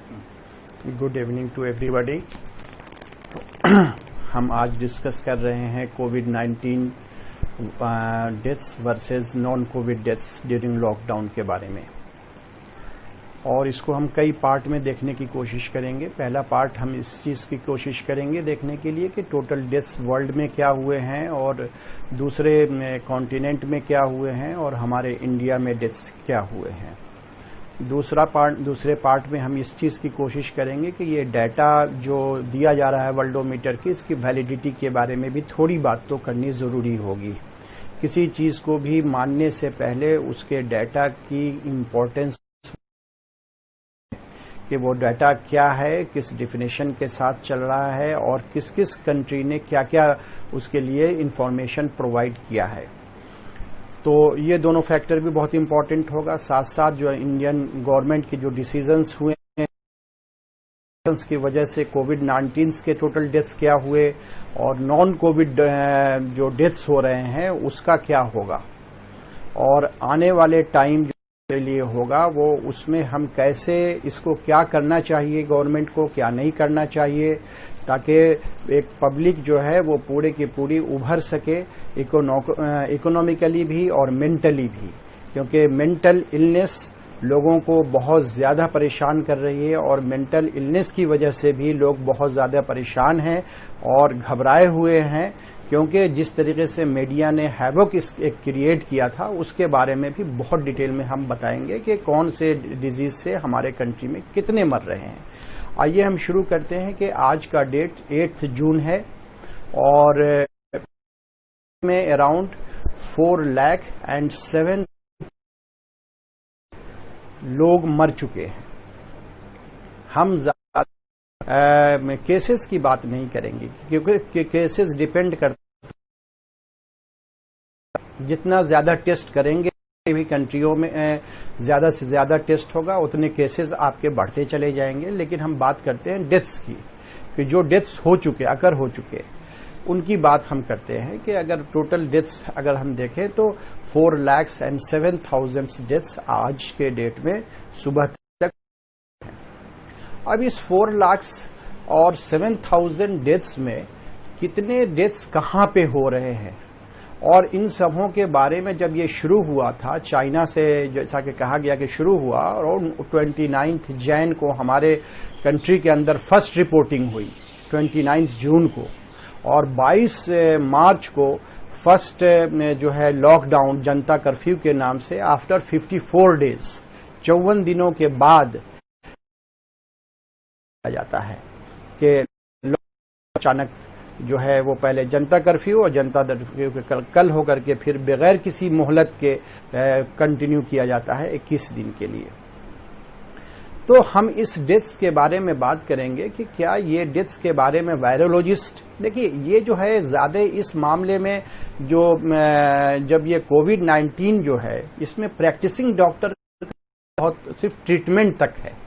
Good evening to everybody. हम आज discuss कर रहे हैं कोविड-19 deaths versus non covid deaths during lockdown के बारे में, और इसको हम कई पार्ट में देखने की कोशिश करेंगे। पहला पार्ट हम इस चीज़ की कोशिश करेंगे देखने के लिए कि टोटल डेथ्स वर्ल्ड में क्या हुए हैं और दूसरे कॉन्टिनेंट में क्या हुए हैं और हमारे इंडिया में डेथ्स क्या हुए हैं। दूसरे पार्ट में हम इस चीज़ की कोशिश करेंगे कि ये डाटा जो दिया जा रहा है वर्ल्डोमीटर की, इसकी वैलिडिटी के बारे में भी थोड़ी बात तो करनी ज़रूरी होगी। किसी चीज़ को भी मानने से पहले उसके डाटा की इम्पोर्टेंस, कि वो डाटा क्या है, किस डिफिनेशन के साथ चल रहा है और किस किस कंट्री ने क्या क्या उसके लिए इंफॉर्मेशन प्रोवाइड किया है। तो ये दोनों फैक्टर भी बहुत इंपॉर्टेंट होगा। साथ साथ जो इंडियन गवर्नमेंट के जो डिसीजंस हुए हैं की वजह से कोविड-19 के टोटल डेथ्स क्या हुए और नॉन कोविड जो डेथ्स हो रहे हैं उसका क्या होगा, और आने वाले टाइम के लिए होगा वो उसमें हम कैसे इसको क्या करना चाहिए गवर्नमेंट को, क्या नहीं करना चाहिए, ताकि एक पब्लिक जो है वो पूरे की पूरी उभर सके इकोनॉमिकली भी और मेंटली भी, क्योंकि मेंटल इलनेस लोगों को बहुत ज़्यादा परेशान कर रही है और मेंटल इलनेस की वजह से भी लोग बहुत ज़्यादा परेशान हैं और घबराए हुए हैं, क्योंकि जिस तरीके से मीडिया ने हैवोक क्रिएट किया था उसके बारे में भी बहुत डिटेल में हम बताएंगे कि कौन से डिजीज से हमारे कंट्री में कितने मर रहे हैं। आइए हम शुरू करते हैं कि आज का डेट 8 जून है और में अराउंड 4,07,000 लोग मर चुके हैं। हम केसेस की बात नहीं करेंगे क्योंकि केसेस डिपेंड करते, जितना ज्यादा टेस्ट करेंगे भी कंट्रियों में ज्यादा से ज्यादा टेस्ट होगा उतने केसेस आपके बढ़ते चले जाएंगे। लेकिन हम बात करते हैं डेथ्स की, कि जो डेथ्स हो चुके उनकी बात हम करते हैं कि अगर टोटल डेथ्स अगर हम देखें तो 4,07,000 डेथ्स आज के डेट में सुबह तक। अब इस 4,07,000 डेथ्स में कितने डेथ्स कहाँ पे हो रहे हैं, और इन सबों के बारे में जब ये शुरू हुआ था चाइना से, जैसा कि कहा गया कि शुरू हुआ, और 29 जैन को हमारे कंट्री के अंदर फर्स्ट रिपोर्टिंग हुई 29 जून को, और 22 मार्च को फर्स्ट जो है लॉकडाउन जनता कर्फ्यू के नाम से आफ्टर 54 डेज 54 दिनों के बाद जाता है कि अचानक जो है वो पहले जनता कर्फ्यू और जनता कर्फ्यू के कल होकर के फिर बगैर किसी मोहलत के कंटिन्यू किया जाता है 21 दिन के लिए। तो हम इस डेथ्स के बारे में बात करेंगे कि क्या ये डेथ्स के बारे में वायरोलॉजिस्ट, देखिए ये जो है ज्यादा इस मामले में जो जब ये कोविड-19 जो है इसमें प्रैक्टिसिंग डॉक्टर बहुत सिर्फ ट्रीटमेंट तक है,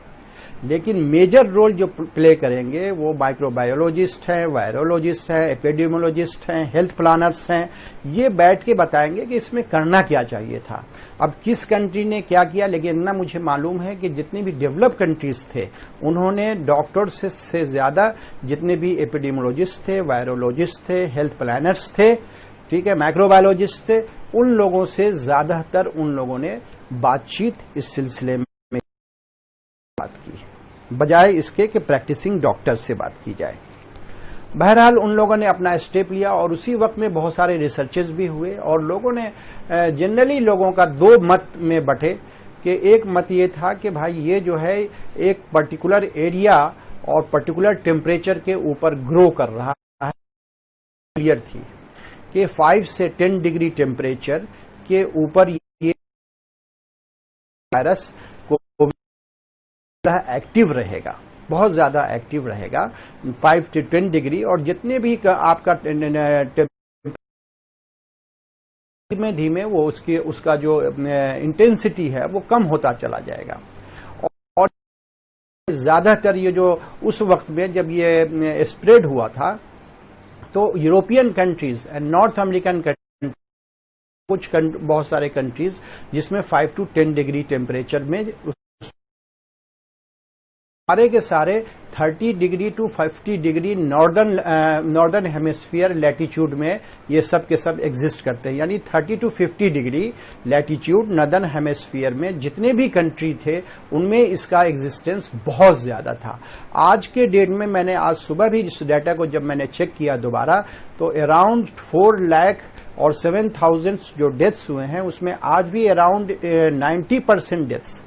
लेकिन मेजर रोल जो प्ले करेंगे वो माइक्रोबायोलॉजिस्ट हैं, वायरोलॉजिस्ट हैं, एपिडेमियोलॉजिस्ट हैं, हेल्थ प्लानर्स हैं। ये बैठ के बताएंगे कि इसमें करना क्या चाहिए था, अब किस कंट्री ने क्या किया। लेकिन इतना मुझे मालूम है कि जितनी भी डेवलप कंट्रीज थे उन्होंने डॉक्टर्स से ज्यादा जितने भी एपिडेमियोलॉजिस्ट थे, वायरोलॉजिस्ट थे, हेल्थ प्लानर्स थे, ठीक है, माइक्रोबायोलॉजिस्ट थे, उन लोगों से ज्यादातर उन लोगों ने बातचीत इस सिलसिले में बात की, बजाय इसके कि प्रैक्टिसिंग डॉक्टर से बात की जाए। बहरहाल उन लोगों ने अपना स्टेप लिया और उसी वक्त में बहुत सारे रिसर्चेस भी हुए, और लोगों ने जनरली लोगों का दो मत में बटे, कि एक मत ये था कि भाई ये जो है एक पर्टिकुलर एरिया और पर्टिकुलर टेम्परेचर के ऊपर ग्रो कर रहा है। क्लियर थी कि 5 से 10 डिग्री टेम्परेचर के ऊपर ये वायरस एक्टिव रहेगा, बहुत ज्यादा एक्टिव रहेगा 5 से 10 डिग्री, और जितने भी आपका धीमे धीमे वो उसका जो इंटेंसिटी है वो कम होता चला जाएगा। और ज्यादातर ये जो उस वक्त में जब ये स्प्रेड हुआ था तो European countries and north American countries, कुछ बहुत सारे कंट्रीज जिसमें 5 to 10 डिग्री टेम्परेचर में सारे के सारे 30 degree to 50 degree northern hemisphere latitude में ये सब के सब एग्जिस्ट करते हैं। यानी 30 to 50 degree latitude northern hemisphere में जितने भी कंट्री थे उनमें इसका एग्जिस्टेंस बहुत ज्यादा था। आज के डेट में मैंने आज सुबह भी इस डाटा को जब मैंने चेक किया दोबारा, तो अराउंड 4 लाख और 7,000 जो डेथ्स हुए हैं उसमें आज भी अराउंड 90% डेथ्स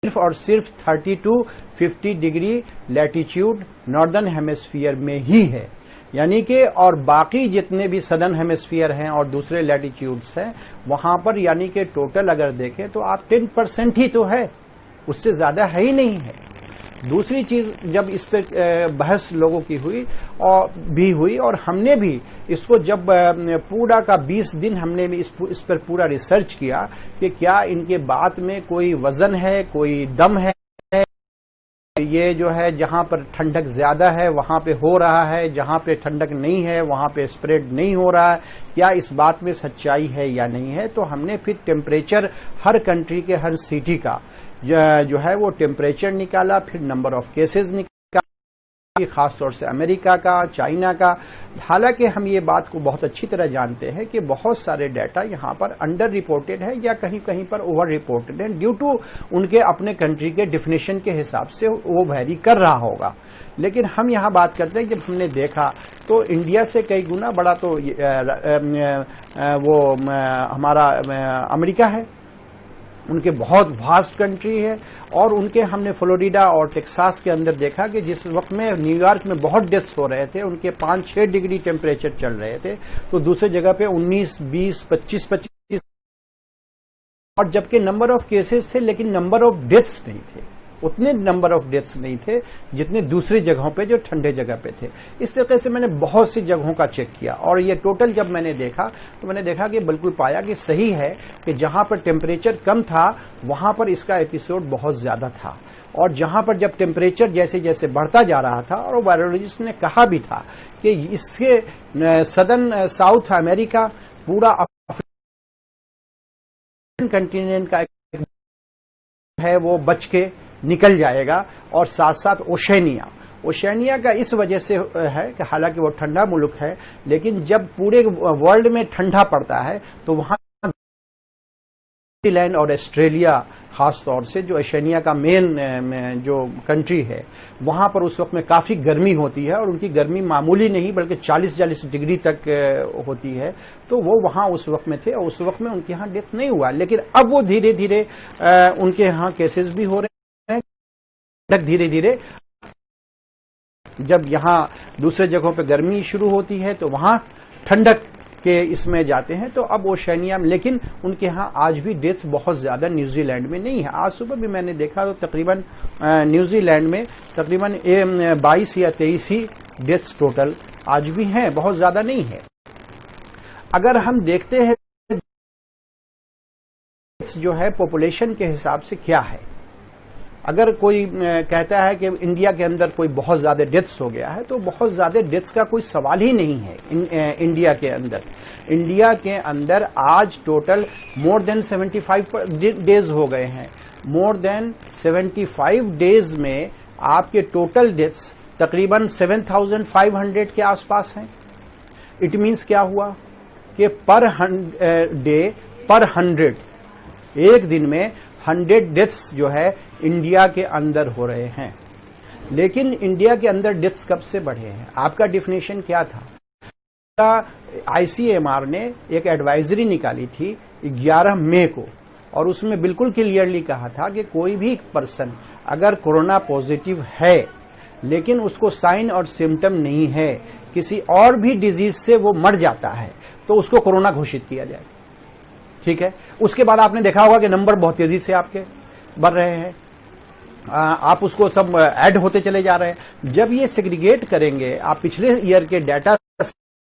सिर्फ और सिर्फ 30 to 50 degree latitude northern hemisphere में ही है। यानी कि और बाकी जितने भी सदर्न हेमिस्फीयर हैं और दूसरे लैटिट्यूड्स हैं वहां पर यानी कि टोटल अगर देखें तो आप 10% ही तो है, उससे ज्यादा है ही नहीं है। दूसरी चीज, जब इस पे बहस लोगों की हुई और हमने भी इसको जब पूरा का 20 दिन हमने भी इस पर पूरा रिसर्च किया कि क्या इनके बात में कोई वजन है, कोई दम है, ये जो है जहां पर ठंडक ज्यादा है वहां पे हो रहा है, जहां पे ठंडक नहीं है वहां पे स्प्रेड नहीं हो रहा है, क्या इस बात में सच्चाई है या नहीं है। तो हमने फिर टेम्परेचर हर कंट्री के हर सिटी का जो है वो टेम्परेचर निकाला, फिर नंबर ऑफ केसेस निकाला, खासतौर से अमेरिका का, चाइना का। हालांकि हम ये बात को बहुत अच्छी तरह जानते हैं कि बहुत सारे डाटा यहाँ पर अंडर रिपोर्टेड है या कहीं कहीं पर ओवर रिपोर्टेड है, ड्यू टू उनके अपने कंट्री के डेफिनेशन के हिसाब से वो वैरी कर रहा होगा। लेकिन हम यहाँ बात करते हैं, जब हमने देखा तो इंडिया से कई गुना बड़ा तो वो हमारा अमेरिका है, उनके बहुत वास्ट कंट्री है। और उनके हमने फ्लोरिडा और टेक्सास के अंदर देखा कि जिस वक्त में न्यूयॉर्क में बहुत डेथ्स हो रहे थे, उनके 5-6 डिग्री टेम्परेचर चल रहे थे, तो दूसरी जगह पे 19, 20, 25, और जबकि नंबर ऑफ केसेस थे लेकिन नंबर ऑफ डेथ्स नहीं थे, उतने नंबर ऑफ डेथ्स नहीं थे जितने दूसरी जगहों पे जो ठंडे जगह पे थे। इस तरीके से मैंने बहुत सी जगहों का चेक किया और ये टोटल जब मैंने देखा तो मैंने देखा कि बिल्कुल पाया कि सही है कि जहां पर टेम्परेचर कम था वहां पर इसका एपिसोड बहुत ज्यादा था, और जहां पर जब टेम्परेचर जैसे जैसे बढ़ता जा रहा था, और वायरोलॉजिस्ट ने कहा भी था कि इसके सदर्न साउथ अमेरिका पूरा अफ्रीकन कंटिनेंट का है वो बच के निकल जाएगा, और साथ साथ ओशेनिया का इस वजह से है कि हालांकि वो ठंडा मुल्क है, लेकिन जब पूरे वर्ल्ड में ठंडा पड़ता है तो वहां न्यूजीलैंड और ऑस्ट्रेलिया खास तौर से जो ओशेनिया का मेन जो कंट्री है, वहां पर उस वक्त में काफी गर्मी होती है, और उनकी गर्मी मामूली नहीं बल्कि 40-40 डिग्री तक होती है। तो वो वहां उस वक्त में थे और उस वक्त में उनके यहाँ डेथ नहीं हुआ, लेकिन अब वो धीरे धीरे उनके यहाँ केसेस भी हो रहे हैं। धीरे धीरे जब यहां दूसरे जगहों पे गर्मी शुरू होती है तो वहां ठंडक के इसमें जाते हैं, तो अब ओशेनिया में, लेकिन उनके यहां आज भी डेथ्स बहुत ज्यादा न्यूजीलैंड में नहीं है। आज सुबह भी मैंने देखा तो तकरीबन न्यूजीलैंड में तकरीबन 22 या 23 ही डेथ्स टोटल आज भी हैं, बहुत ज्यादा नहीं है। अगर हम देखते हैं जो है पॉपुलेशन के हिसाब से क्या है, अगर कोई कहता है कि इंडिया के अंदर कोई बहुत ज्यादा डेथ्स हो गया है, तो बहुत ज्यादा डेथ्स का कोई सवाल ही नहीं है। इंडिया के अंदर आज टोटल मोर देन 75 डेज हो गए हैं। मोर देन 75 डेज में आपके टोटल डेथ्स तकरीबन 7,500 के आसपास हैं। इट मीन्स क्या हुआ कि पर डे पर 100 एक दिन में 100 डेथ्स जो है इंडिया के अंदर हो रहे हैं। लेकिन इंडिया के अंदर डेथ्स कब से बढ़े हैं? आपका डिफिनेशन क्या था? आईसीएमआर ने एक एडवाइजरी निकाली थी 11 मई को, और उसमें बिल्कुल क्लियरली कहा था कि कोई भी पर्सन अगर कोरोना पॉजिटिव है लेकिन उसको साइन और सिम्टम नहीं है, किसी और भी डिजीज से वो मर जाता है, तो उसको कोरोना घोषित किया जाए। ठीक है, उसके बाद आपने देखा होगा कि नंबर बहुत तेजी से आपके बढ़ रहे हैं, आप उसको सब ऐड होते चले जा रहे हैं। जब ये सेग्रीगेट करेंगे, आप पिछले ईयर के डाटा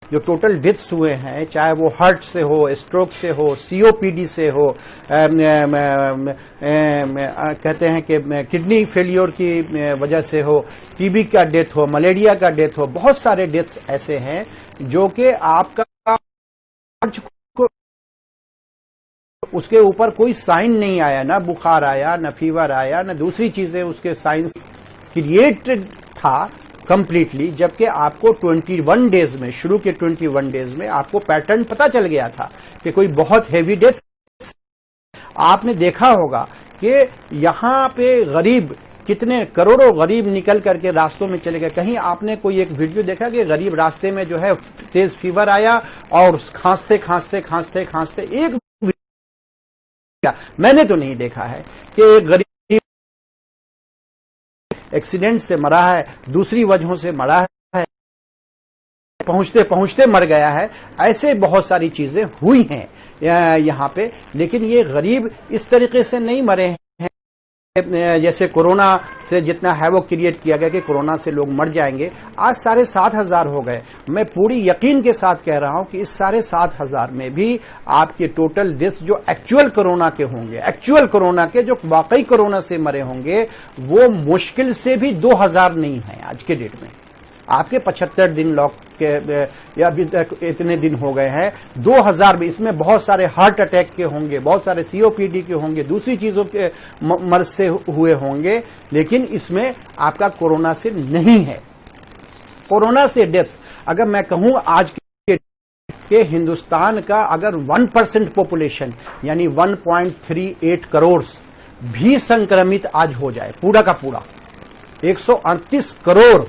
जो टोटल डेथ्स हुए हैं, चाहे वो हार्ट से हो, स्ट्रोक से हो, सीओपीडी से हो, कहते हैं कि किडनी फेलियर की वजह से हो, टीबी का डेथ हो, मलेरिया का डेथ हो, बहुत सारे डेथ्स ऐसे हैं जो कि आपका उसके ऊपर कोई साइन नहीं आया, ना बुखार आया, ना फीवर आया, ना दूसरी चीजें उसके साइंस क्रिएटेड था कंप्लीटली, जबकि आपको 21 डेज में, शुरू के 21 डेज में आपको पैटर्न पता चल गया था कि कोई बहुत हेवी डेथ। आपने देखा होगा कि यहां पे गरीब, कितने करोड़ों गरीब निकल करके रास्तों में चले गए। कहीं आपने कोई एक वीडियो देखा कि गरीब रास्ते में जो है तेज फीवर आया और खांसते खांसते खांसते खांसते, एक मैंने तो नहीं देखा है कि एक गरीब एक्सीडेंट से मरा है, दूसरी वजहों से मरा है, पहुंचते पहुंचते मर गया है। ऐसे बहुत सारी चीजें हुई हैं यहां पे, लेकिन ये गरीब इस तरीके से नहीं मरे हैं जैसे कोरोना से जितना हैवॉक क्रिएट किया गया कि कोरोना से लोग मर जाएंगे। आज 7,500 हो गए। मैं पूरी यकीन के साथ कह रहा हूं कि इस 7,500 में भी आपके टोटल डेथ्स जो एक्चुअल कोरोना के होंगे, एक्चुअल कोरोना के जो वाकई कोरोना से मरे होंगे, वो मुश्किल से भी 2,000 नहीं है आज के डेट में। आपके 75 दिन लॉक के या अभी तक इतने दिन हो गए हैं, 2,000 भी, इसमें बहुत सारे हार्ट अटैक के होंगे, बहुत सारे सीओपीडी के होंगे, दूसरी चीजों के मर्ज से हुए होंगे, लेकिन इसमें आपका कोरोना से नहीं है। कोरोना से डेथ, अगर मैं कहूं आज के हिंदुस्तान का अगर 1% पॉपुलेशन यानी 1.38 करोड़ भी संक्रमित आज हो जाए, पूरा का पूरा 138 करोड़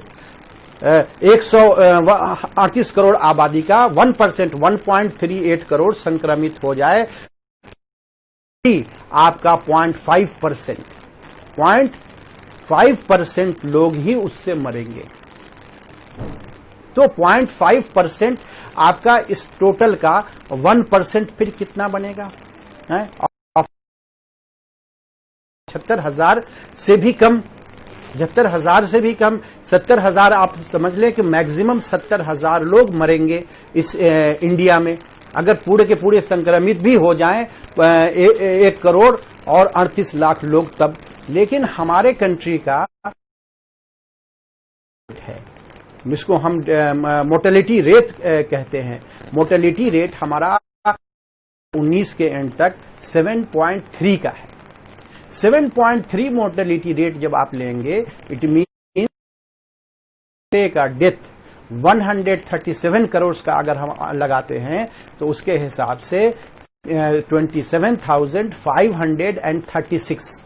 138 करोड़ आबादी का 1%, 1.38 करोड़ संक्रमित हो जाए, आपका 0.5% लोग ही उससे मरेंगे। तो 0.5% आपका इस टोटल का 1% फिर कितना बनेगा? 75,000 से भी कम, 75,000 से भी कम, 70,000 आप समझ लें कि मैक्सिमम 70,000 लोग मरेंगे इस इंडिया में। अगर पूरे के पूरे संक्रमित भी हो जाएं 1 करोड़ और 38 लाख लोग तब। लेकिन हमारे कंट्री का है, जिसको हम मोर्टेलिटी रेट कहते हैं, मोर्टेलिटी रेट हमारा 19 के एंड तक 7.3 का है। 7.3 मोर्टेलिटी रेट जब आप लेंगे, इट मीन का डेथ 137 करोड़ का अगर हम लगाते हैं तो उसके हिसाब से 27,536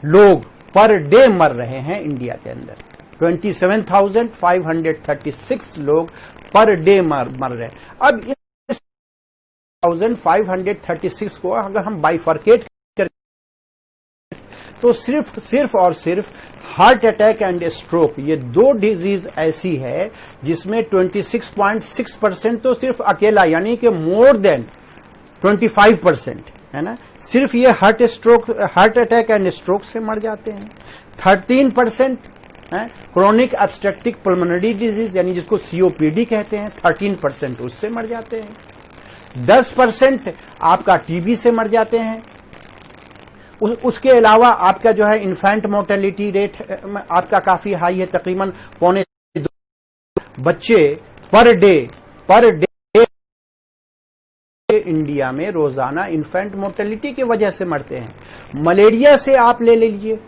लोग पर डे मर रहे हैं इंडिया के अंदर। 27,536 लोग पर डे मर रहे हैं। अब इस 1536 को अगर हम बाइफर्केट तो सिर्फ और सिर्फ हार्ट अटैक एंड स्ट्रोक, ये दो डिजीज ऐसी है जिसमें 26.6% तो सिर्फ अकेला, यानी कि मोर देन 25% है ना, सिर्फ ये हार्ट अटैक एंड स्ट्रोक से मर जाते हैं। 13% क्रोनिक ऑब्स्ट्रक्टिव पल्मोनरी डिजीज, यानी जिसको सीओपीडी कहते हैं, 13% उससे मर जाते हैं। 10% आपका टीबी से मर जाते हैं। उसके अलावा आपका जो है इन्फेंट मोर्टेलिटी रेट आपका काफी हाई है, तकरीबन 1.25 बच्चे पर डे इंडिया में रोजाना इन्फेंट मोर्टेलिटी की वजह से मरते हैं। मलेरिया से आप ले लीजिए,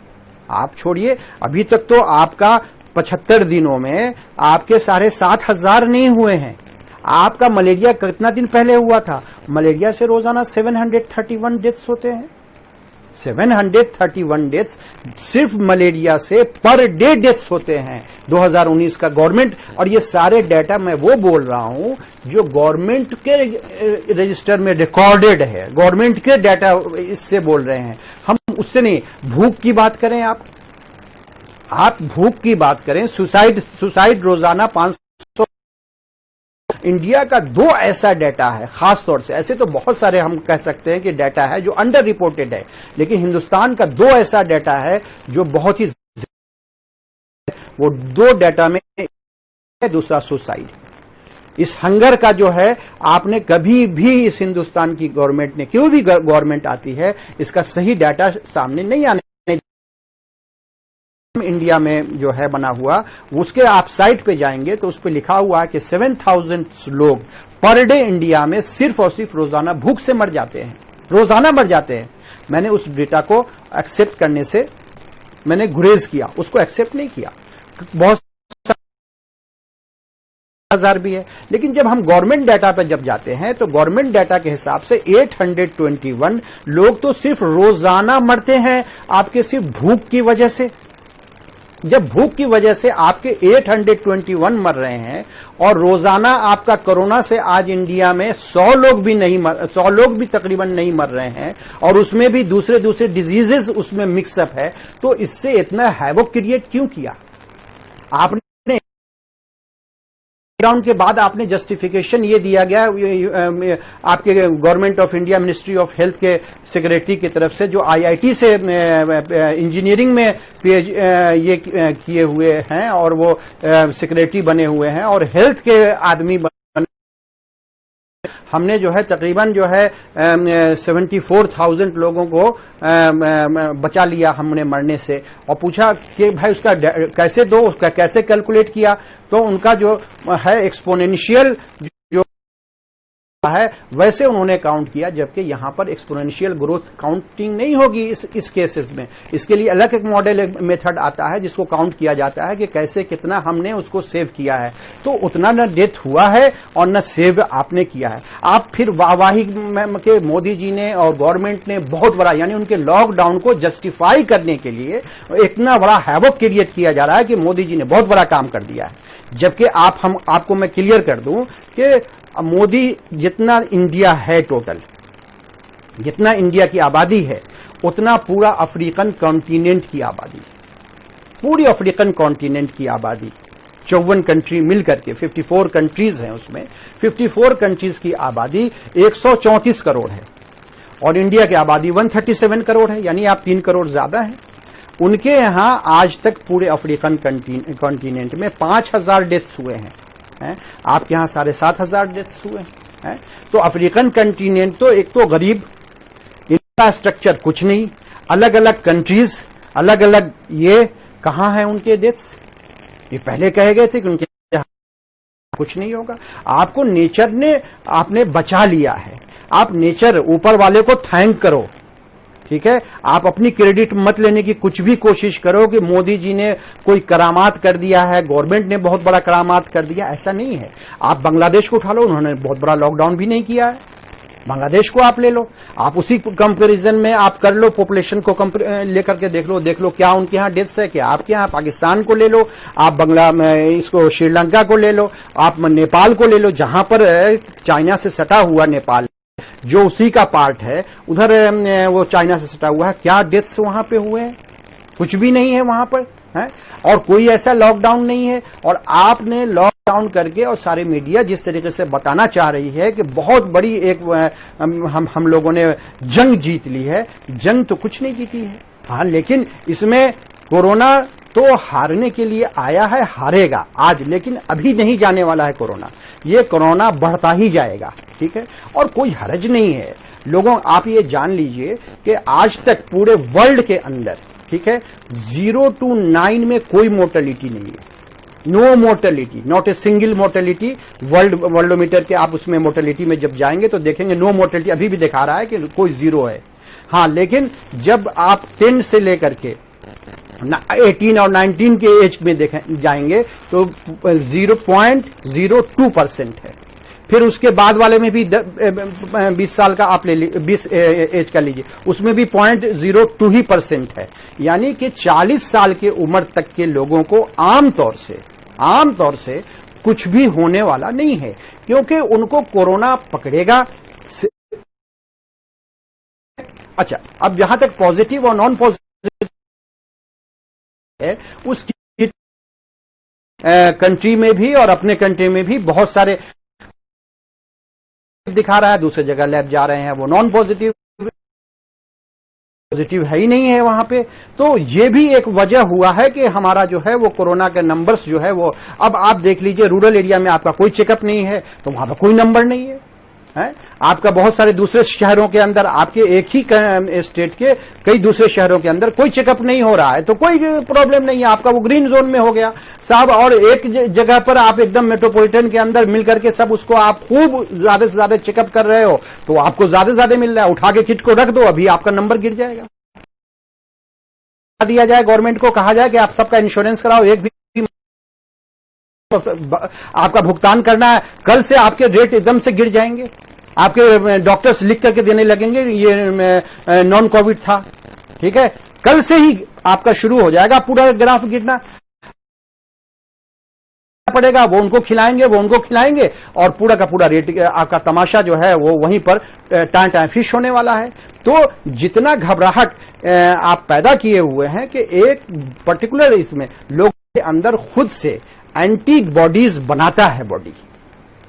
आप छोड़िए, अभी तक तो आपका 75 दिनों में आपके 7,500 नहीं हुए हैं। आपका मलेरिया कितना दिन पहले हुआ था? मलेरिया से रोजाना 731 डेथ्स होते हैं। 731 डेथ्स सिर्फ मलेरिया से पर डे डेथ्स होते हैं 2019 का गवर्नमेंट। और ये सारे डाटा मैं वो बोल रहा हूं जो गवर्नमेंट के रजिस्टर में रिकॉर्डेड है, गवर्नमेंट के डाटा इससे बोल रहे हैं, हम उससे नहीं। भूख की बात करें, आप भूख की बात करें, सुसाइड रोजाना 500। इंडिया का 2 ऐसा डाटा है खास तौर से, ऐसे तो बहुत सारे हम कह सकते हैं कि डाटा है जो अंडर रिपोर्टेड है, लेकिन हिंदुस्तान का 2 ऐसा डाटा है जो बहुत ही, वो 2 डाटा में दूसरा सुसाइड। इस हंगर का जो है, आपने कभी भी इस हिंदुस्तान की गवर्नमेंट ने, कोई भी गवर्नमेंट आती है, इसका सही डाटा सामने नहीं आने इंडिया में जो है बना हुआ, उसके आप साइट पे जाएंगे तो उस पे लिखा हुआ है कि 7,000 लोग पर डे इंडिया में सिर्फ और सिर्फ रोजाना भूख से मर जाते हैं, रोजाना मर जाते हैं। मैंने उस डेटा को एक्सेप्ट करने से मैंने गुरेज किया, उसको एक्सेप्ट नहीं किया। बहुत हजार भी है, लेकिन जब हम गवर्नमेंट डाटा पर जब जाते हैं तो गवर्नमेंट डाटा के हिसाब से 821 लोग तो सिर्फ रोजाना मरते हैं आपके सिर्फ भूख की वजह से। जब भूख की वजह से आपके 821 मर रहे हैं और रोजाना आपका कोरोना से आज इंडिया में 100 लोग भी तकरीबन नहीं मर रहे हैं, और उसमें भी दूसरे डिजीजेस उसमें मिक्सअप है, तो इससे इतना हैवोक क्रिएट क्यों किया आपने? लॉकडाउन के बाद आपने जस्टिफिकेशन ये दिया गया आपके government of India ministry of health के सेक्रेटरी की तरफ से, जो आईआईटी से इंजीनियरिंग में ये किए हुए हैं और वो सेक्रेटरी बने हुए हैं और हेल्थ के आदमी हमने जो है तकरीबन जो है 74,000 लोगों को बचा लिया हमने मरने से। और पूछा कि भाई उसका कैसे दो, उसका कैसे कैलकुलेट किया, तो उनका जो है एक्सपोनेंशियल जो है वैसे उन्होंने काउंट किया, जबकि यहां पर एक्सपोनेंशियल ग्रोथ काउंटिंग नहीं होगी इस केसेस में। इसके लिए अलग एक मॉडल मेथड आता है जिसको काउंट किया जाता है कि कैसे कितना हमने उसको सेव किया है, तो उतना न डेथ हुआ है और न सेव आपने किया है। आप फिर वाहवाही के मोदी जी ने और गवर्नमेंट ने बहुत बड़ा, यानी उनके लॉकडाउन को जस्टिफाई करने के लिए इतना बड़ा हैवोक क्रिएट किया जा रहा है कि मोदी जी ने बहुत बड़ा काम कर दिया है। जबकि आपको मैं क्लियर कर दूं कि मोदी जितना इंडिया है टोटल, जितना इंडिया की आबादी है उतना पूरा अफ्रीकन कॉन्टिनेंट की आबादी, पूरी अफ्रीकन कॉन्टिनेंट की आबादी 54 कंट्री मिलकर के 54 कंट्रीज हैं, उसमें 54 कंट्रीज की आबादी 134 करोड़ है और इंडिया की आबादी 137 करोड़ है, यानी आप 3 करोड़ ज्यादा हैं। उनके यहां आज तक पूरे अफ्रीकन कॉन्टिनेंट में 5,000 डेथ्स हुए हैं, आपके यहां 7,500 डेथ्स हुए हैं। तो अफ्रीकन कंटिनेंट तो एक तो गरीब, इंफ्रास्ट्रक्चर कुछ नहीं, अलग अलग कंट्रीज, अलग अलग, ये कहां है उनके डेथ्स? ये पहले कहे गए थे कि उनके कुछ नहीं होगा। आपको नेचर ने आपने बचा लिया है, आप नेचर ऊपर वाले को थैंक करो, ठीक है। आप अपनी क्रेडिट मत लेने की कुछ भी कोशिश करो कि मोदी जी ने कोई करामात कर दिया है, गवर्नमेंट ने बहुत बड़ा करामात कर दिया, ऐसा नहीं है। आप बांग्लादेश को उठा लो, उन्होंने बहुत बड़ा लॉकडाउन भी नहीं किया है। बांग्लादेश को आप ले लो, आप उसी कंपैरिजन में आप कर लो, पॉपुलेशन को लेकर के देख लो क्या उनके यहाँ डेथ्स है, क्या आपके यहाँ। पाकिस्तान को ले लो, आप इसको श्रीलंका को ले लो, आप नेपाल को ले लो, जहां पर चाइना से सटा हुआ नेपाल जो उसी का पार्ट है, उधर वो चाइना से सटा हुआ है, क्या डेथ्स वहां पे हुए हैं? कुछ भी नहीं है वहां पर, है? और कोई ऐसा लॉकडाउन नहीं है। और आपने लॉकडाउन करके, और सारे मीडिया जिस तरीके से बताना चाह रही है कि बहुत बड़ी एक हम लोगों ने जंग जीत ली है, जंग तो कुछ नहीं जीती है। हाँ, लेकिन इसमें कोरोना तो हारने के लिए आया है, हारेगा आज, लेकिन अभी नहीं जाने वाला है कोरोना। ये कोरोना बढ़ता ही जाएगा, ठीक है, और कोई हर्ज नहीं है। लोगों, आप ये जान लीजिए कि आज तक पूरे वर्ल्ड के अंदर, ठीक है, 0 to 9 में कोई मोर्टेलिटी नहीं है, no mortality, not a single mortality. Worldometer के आप उसमें मोर्टेलिटी में जब जाएंगे तो देखेंगे नो मोर्टेलिटी, अभी भी दिखा रहा है कि कोई 0 है। हाँ, लेकिन जब आप 10 से लेकर के 18 और 19 के एज में जाएंगे तो 0.02% है। फिर उसके बाद वाले में भी 20 साल का आप ले लीजिए, 20 एज का लीजिए, उसमें भी 0.02% है। यानी कि 40 साल के उम्र तक के लोगों को आमतौर से कुछ भी होने वाला नहीं है, क्योंकि उनको कोरोना पकड़ेगा। अच्छा, अब जहां तक पॉजिटिव और नॉन पॉजिटिव है, उसकी कंट्री में भी और अपने कंट्री में भी बहुत सारे दिखा रहा है, दूसरी जगह लैब जा रहे हैं वो नॉन पॉजिटिव है ही नहीं है वहां पे। तो ये भी एक वजह हुआ है कि हमारा जो है वो कोरोना के नंबर्स जो है वो, अब आप देख लीजिए रूरल एरिया में आपका कोई चेकअप नहीं है तो वहां पर कोई नंबर नहीं है, है। आपका बहुत सारे दूसरे शहरों के अंदर, आपके एक ही स्टेट के कई दूसरे शहरों के अंदर कोई चेकअप नहीं हो रहा है, तो कोई प्रॉब्लम नहीं है, आपका वो ग्रीन जोन में हो गया साहब। और एक जगह पर आप एकदम मेट्रोपॉलिटन के अंदर मिलकर के सब उसको आप खूब ज्यादा से ज्यादा चेकअप कर रहे हो, तो आपको ज्यादा से ज्यादा मिल रहा है। उठा के किट को रख दो, अभी आपका नंबर गिर जाएगा। दिया जाए, गवर्नमेंट को कहा जाए कि आप सबका इंश्योरेंस कराओ, एक भी आपका भुगतान करना है, कल से आपके रेट एकदम से गिर जाएंगे। आपके डॉक्टर्स लिख करके देने लगेंगे ये नॉन कोविड था, ठीक है, कल से ही आपका शुरू हो जाएगा पूरा ग्राफ गिरना पड़ेगा। वो उनको खिलाएंगे और पूरा का पूरा रेट आपका तमाशा जो है वो वहीं पर टां फिश होने वाला है। तो जितना घबराहट आप पैदा किए हुए हैं कि एक पर्टिकुलर इसमें लोगों के अंदर खुद से एंटी बॉडीज बनाता है, बॉडी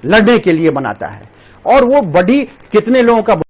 लड़ने के लिए बनाता है, और वो बॉडी कितने लोगों का